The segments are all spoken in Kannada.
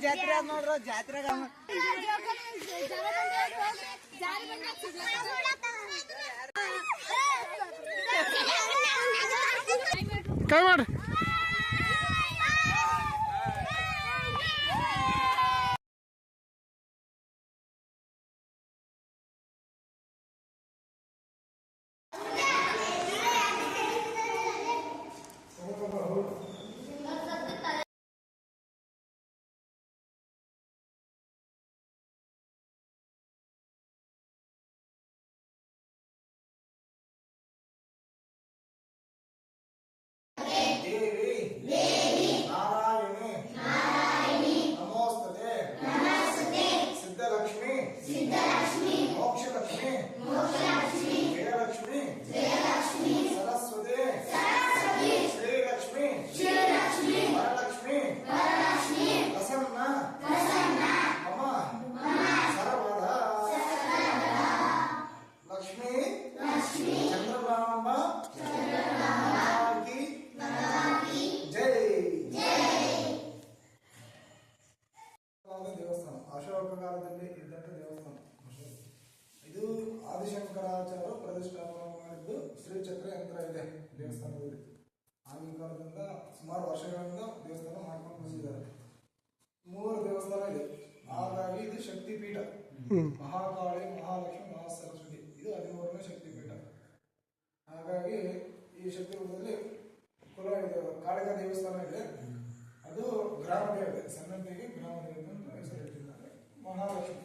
ಜಾತ್ರೆ ನೋಡ್ರ ಜಾತ್ರೆ ಕೈ ಮಾಡಿ ಕಾಲದಲ್ಲಿ ಇದ್ದಂಥ ದೇವಸ್ಥಾನ. ಇದು ಆದಿಶಂಕರಾಚಾರ್ಯರು ಪ್ರತಿಷ್ಠಾಪನೆ ಮಾಡಿದ್ದು ಶ್ರೀಚಕ್ರ ಯಂತ್ರ ಇದೆ ದೇವಸ್ಥಾನದಲ್ಲಿ. ಆಗಿನ ಕಾಲದಿಂದ ಸುಮಾರು ವರ್ಷಗಳಿಂದ ದೇವಸ್ಥಾನ ಮಾಡ್ಕೊಂಡು ಬಂದಿದ್ದಾರೆ. 3 ದೇವಸ್ಥಾನ ಇದೆ. ಹಾಗಾಗಿ ಇದು ಶಕ್ತಿ ಪೀಠ. ಮಹಾಕಾಳಿ, ಮಹಾಲಕ್ಷ್ಮಿ, ಮಹಾಸರಸ್ವತಿ ಇದು 13ನೇ ಶಕ್ತಿ ಪೀಠ. ಹಾಗಾಗಿ ಈ ಶಕ್ತಿ ಪೀಠದಲ್ಲಿ ಕಾಳಿಕಾ ದೇವಸ್ಥಾನ ಇದೆ. ಅದು ಗ್ರಾಮ ದೇವತೆ, ಸನ್ನತಿಗೆ ಗ್ರಾಮ ದೇವತೆ ಅಂತ ಹೆಸರಿಟ್ಟಿದ್ದಾರೆ. ಮಹಾಲಕ್ಷ್ಮಿ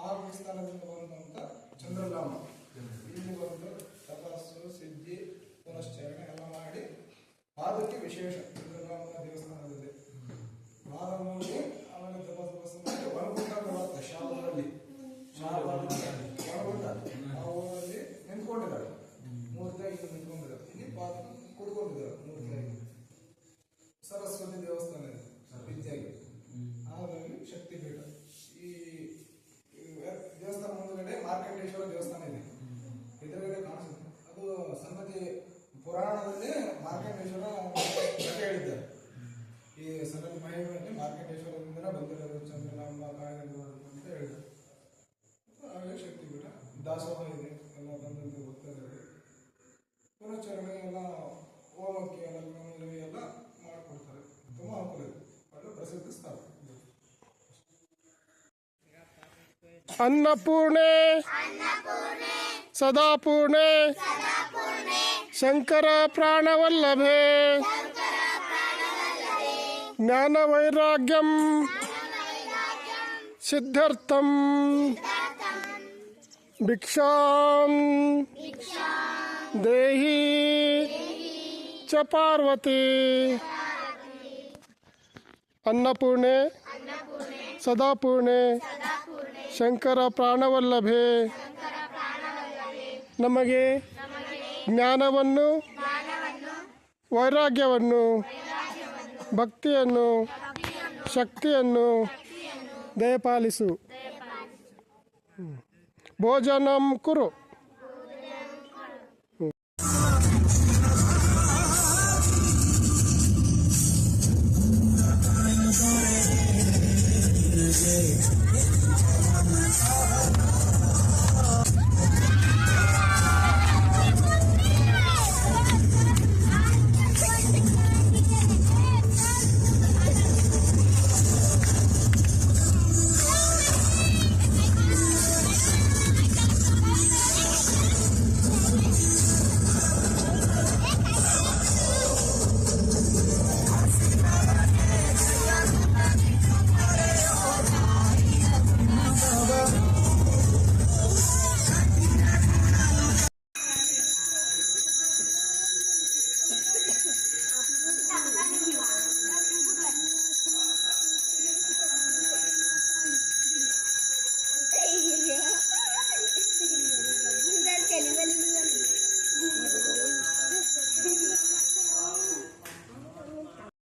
ಆ ಸ್ಥಾನದಿಂದ ಬಂದಂತ ಚಂದ್ರಲಾಮ ಇಲ್ಲಿ ಬಂದು ತಪಸ್ಸು, ಸಿದ್ಧಿ, ಪುನಶ್ಚರಣೆ ಎಲ್ಲ ಮಾಡಿ ಪಾದಕ್ಕೆ ವಿಶೇಷ ಚಂದ್ರಲಾಮನ ದೇವಸ್ಥಾನದಲ್ಲಿ ಪಾದ ಮೂಡಿ ಆಮೇಲೆ ತಪಸ್ಸು ಮಾಡಿ ಒಳಗುಂಟ ಬರುತ್ತೆ. ಶಾವದಲ್ಲಿ ಒಳಗುಂಟ ಆ ಊರಲ್ಲಿ ನಿಂತ್ಕೊಂಡಿದ್ದಾರೆ. ಮೂರ್ತಿಯಾಗಿ ನಿಂತ್ಕೊಂಡಿದ್ದಾರೆ. ಇಲ್ಲಿ ಪಾದ ಕುಡ್ಕೊಂಡಿದ್ದಾರೆ ಮೂರ್ತಿಯಾಗಿ. ಸರಸ್ವತಿ ದೇವಸ್ಥಾನ ಇದೆ ವಿದ್ಯಾಗಿ. ಹಾಗಾಗಿ ಶಕ್ತಿಪೀಠ. ಈ ದೇವಸ್ಥಾನ ಮುಂದುಗಡೆ ಮಾರ್ಕಂಡೇಶ್ವರ ದೇವಸ್ಥಾನ ಇದೆ. ಎದುರುಗಡೆ ಕಾಣಿಸುತ್ತೆ. ಅದು ಸನ್ನತಿ ಪುರಾಣದಲ್ಲಿ ಮಾರ್ಕಂಡೇಶ್ವರ ಹೇಳಿದ್ದಾರೆ. ಈ ಸನ್ನತಿ ಮಹಿಮೆಯಲ್ಲಿ ಮಾರ್ಕಂಡೇಶ್ವರದಿಂದ ಬಂದಿರೋದು ಚಂದ್ರಲಾಂಬ ಕಾಯಿಲೆ ಅಂತ ಹೇಳಿದ್ದಾರೆ. ಹಾಗೆ ಶಕ್ತಿಪೀಠ. ದಾಸೋಹ ಇದೆ, ಎಲ್ಲ ಬಂದಂತೆ ಹೋಗ್ತಾ ಇದ್ದಾರೆ. ಪುನಶ್ಚರಣೆ ಎಲ್ಲ ಹೋಮಕ್ಕೆ ಎಲ್ಲ ಮಾಡಿಕೊಡ್ತಾರೆ. ತುಂಬ ಅನುಕೂಲ ಇದೆ. ಒಳ್ಳೆ ಪ್ರಸಿದ್ಧ ಸ್ಥಳ. ಅನ್ನಪೂರ್ಣೆ ಸದಾಪೂರ್ಣೆ ಶಂಕರ ಪ್ರಾಣವಲ್ಲಭೆ ಜ್ಞಾನ ವೈರಾಗ್ಯಂ ಸಿದ್ಧಾರ್ಥಂ ಭಿಕ್ಷಾಂ ದೇಹಿ ಚ ಪಾರ್ವತಿ. ಅನ್ನಪೂರ್ಣೆ ಸದಾಪೂರ್ಣೆ ಶಂಕರ ಪ್ರಾಣವಲ್ಲಭೆ ನಮಗೆ ಜ್ಞಾನವನ್ನು, ವೈರಾಗ್ಯವನ್ನು, ಭಕ್ತಿಯನ್ನು, ಶಕ್ತಿಯನ್ನು ದಯಪಾಲಿಸು. ಭೋಜನಂ ಕುರು.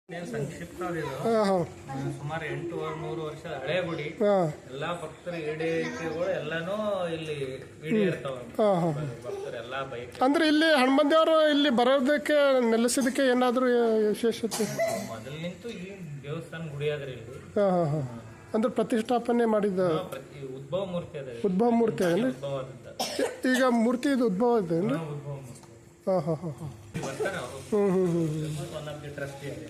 ಸಂಕ್ಷಿಪ್ತವಾಗಿದ್ದು ಹಾಂ ಸುಮಾರು 800 ವರ್ಷದ ಹಳೆ ಗುಡಿ. ಹಾಂ ಎಲ್ಲಾ ಭಕ್ತರ ಈಡೇರಿಕೆಗಳು ಎಲ್ಲಾನು ಇಲ್ಲಿ ಈಡೇರ್ತಾವ. ಹಾಂ ಹಾಂ ಭಕ್ತರು ಎಲ್ಲಾ ಬೈಕ್ ಅಂದ್ರೆ ಇಲ್ಲಿ ಹನುಮಂತ ದೇವರು ಇಲ್ಲಿ ಬರೋದಕ್ಕೆ ನೆಲೆಸಿದಕ್ಕೆ ಏನಾದರೂ ವಿಶೇಷತೆ? ಮೊದಲಿನಿಂತೂ ಈ ದೇವಸ್ಥಾನ ಗುಡಿ ಆದ್ರೆ ಇಲ್ಲಿ ಹಾಂ ಹಾಂ ಹಾಂ ಅಂದ್ರೆ ಪ್ರತಿಷ್ಠಾಪನೆ ಮಾಡಿದ ಪ್ರತಿ ಉದ್ಭವ ಮೂರ್ತಿ ಅದ. ಉದ್ಭವ ಮೂರ್ತಿ ಅದೇನು? ಉದ್ಭವ ಆದದ್ದ. ಈಗ ಮೂರ್ತಿ ಇದು ಉದ್ಭವ ಇದೆ ಉದ್ಭವ ಮೂರ್ತಿ ಹಾಂ ಹಾಂ ಹಾಂ ಹಾಂ ಬರ್ತಾರೆ ಅವರು. ಒನ್ ಆಫ್ ದಿ ಟ್ರಸ್ಟಿ ಇದೆ.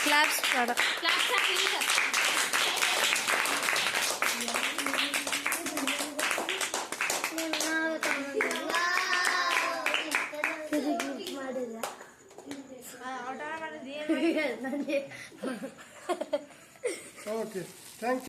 ಕ್ಲಾಪ್ಸ್ ಬೇಡ. Okay thank you.